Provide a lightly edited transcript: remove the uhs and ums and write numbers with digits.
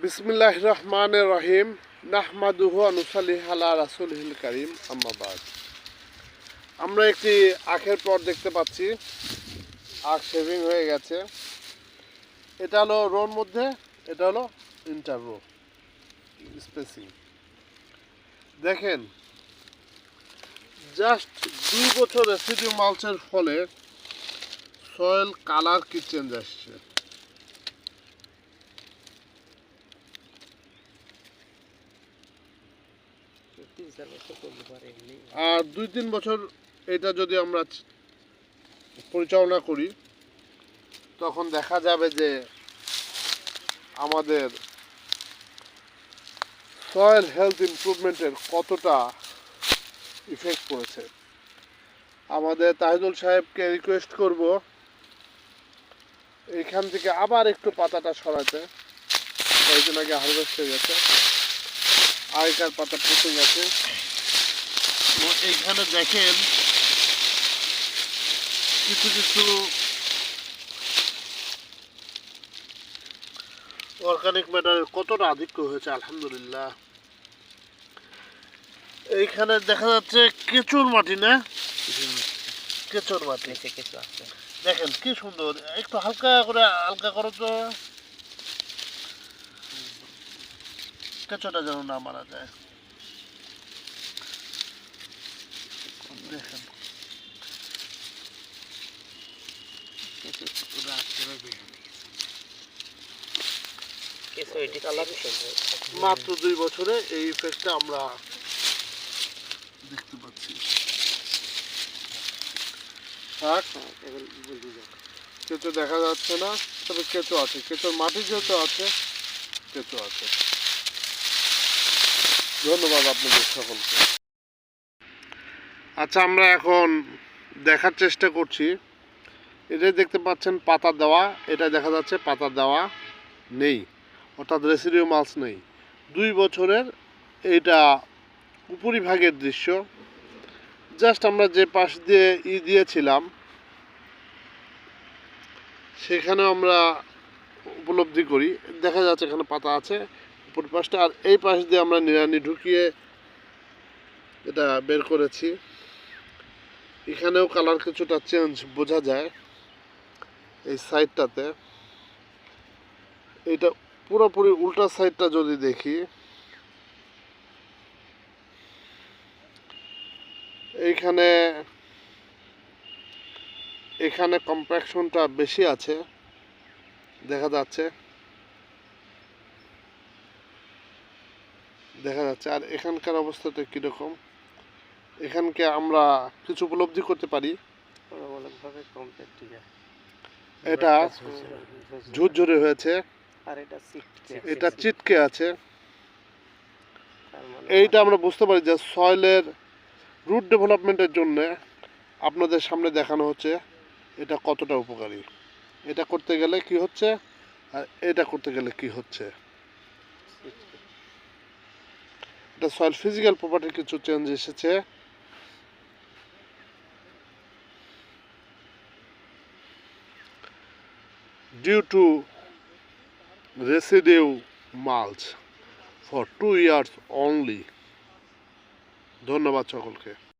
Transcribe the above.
বিসমিল্লাহির রহমানির রহিম নাহমাদুহু ওয়া নুসাল্লি আলা রাসূলিল কারীম আম্মা বাদ। আমরা একটি আখের প্লট দেখতে পাচ্ছি। আখ শেভিং হয়ে গেছে। এটা হলো রোর মধ্যে, এটা হলো ইন্টার রো স্পেসিং। দেখেন, জাস্ট 2 বছর রেসিডিউ মালচের ফলে সয়েল কালার কি চেঞ্জ আসছে। আর 2-3 বছর এটা যদি আমরা পরিচালনা করি তখন দেখা যাবে যে আমাদের সয়েল হেলথ ইমপ্রুভমেন্টের কতটা ইফেক্ট পড়েছে। আমাদের তাহিদুল সাহেবকে রিকোয়েস্ট করব এইখান থেকে আবার একটু পাতাটা সরাতে। কয়েকদিন আগে হারভেস্ট হয়ে গেছে, আগেকার পাতা পচে গেছে। এইখানে দেখেন কিছু কিছু অর্গানিক ম্যাটারের কতটা আধিক্য হয়েছে আলহামদুলিল্লাহ। এইখানে দেখা যাচ্ছে কেঁচুর মাটি, না কেঁচুর মাটি, দেখেন কি সুন্দর। একটু হালকা করো তো, কেঁচোটা যেন না মারা যায়। দেখেন মাত্র 2 বছরে এই ইফেক্টটা আমরা দেখতে পাচ্ছি। কেঁচো দেখা যাচ্ছে না, তবে কেঁচো আছে। কেঁচোর মাটি যেহেতু আছে, কেঁচো আছে। ধন্যবাদ আপনাদের সকলকে। আচ্ছা, আমরা এখন দেখার চেষ্টা করছি। এটাই দেখতে পাচ্ছেন পাতা দেওয়া, এটা দেখা যাচ্ছে পাতা দেওয়া নেই, অর্থাৎ রেসিডিউ মালচ নেই। 2 বছরের এইটা উপরিভাগের দৃশ্য। জাস্ট আমরা যে পাশ দিয়ে দিয়েছিলাম সেখানে আমরা উপলব্ধি করি, দেখা যাচ্ছে এখানে পাতা আছে উপর পাশটা, আর এই পাশ দিয়ে আমরা নিড়ানি ঢুকিয়ে এটা বের করেছি। এখানেও কালার কিছুটা চেঞ্জ বোঝা যায় এই সাইডটাতে। এটা পুরোপুরি উল্টা সাইডটা যদি দেখি, এখানে কম্প্যাকশনটা বেশি আছে দেখা যাচ্ছে। আর এখানকার অবস্থাটা কীরকম, এখানকে আমরা কিছু উপলব্ধি করতে পারি। এটা ঝুরঝুরে হয়েছে, এটা চিটকে আছে। এইটা আমরা বুঝতে পারি যে সয়েলের রুট ডেভেলপমেন্টের জন্য আপনাদের সামনে দেখানো হচ্ছে এটা কতটা উপকারী। এটা করতে গেলে কি হচ্ছে আর এটা করতে গেলে কি হচ্ছে। এটা সয়েল ফিজিক্যাল প্রপার্টির কিছু চেঞ্জ এসেছে। Due to residue mulch for 2 years only. ধন্যবাদ সকলকে।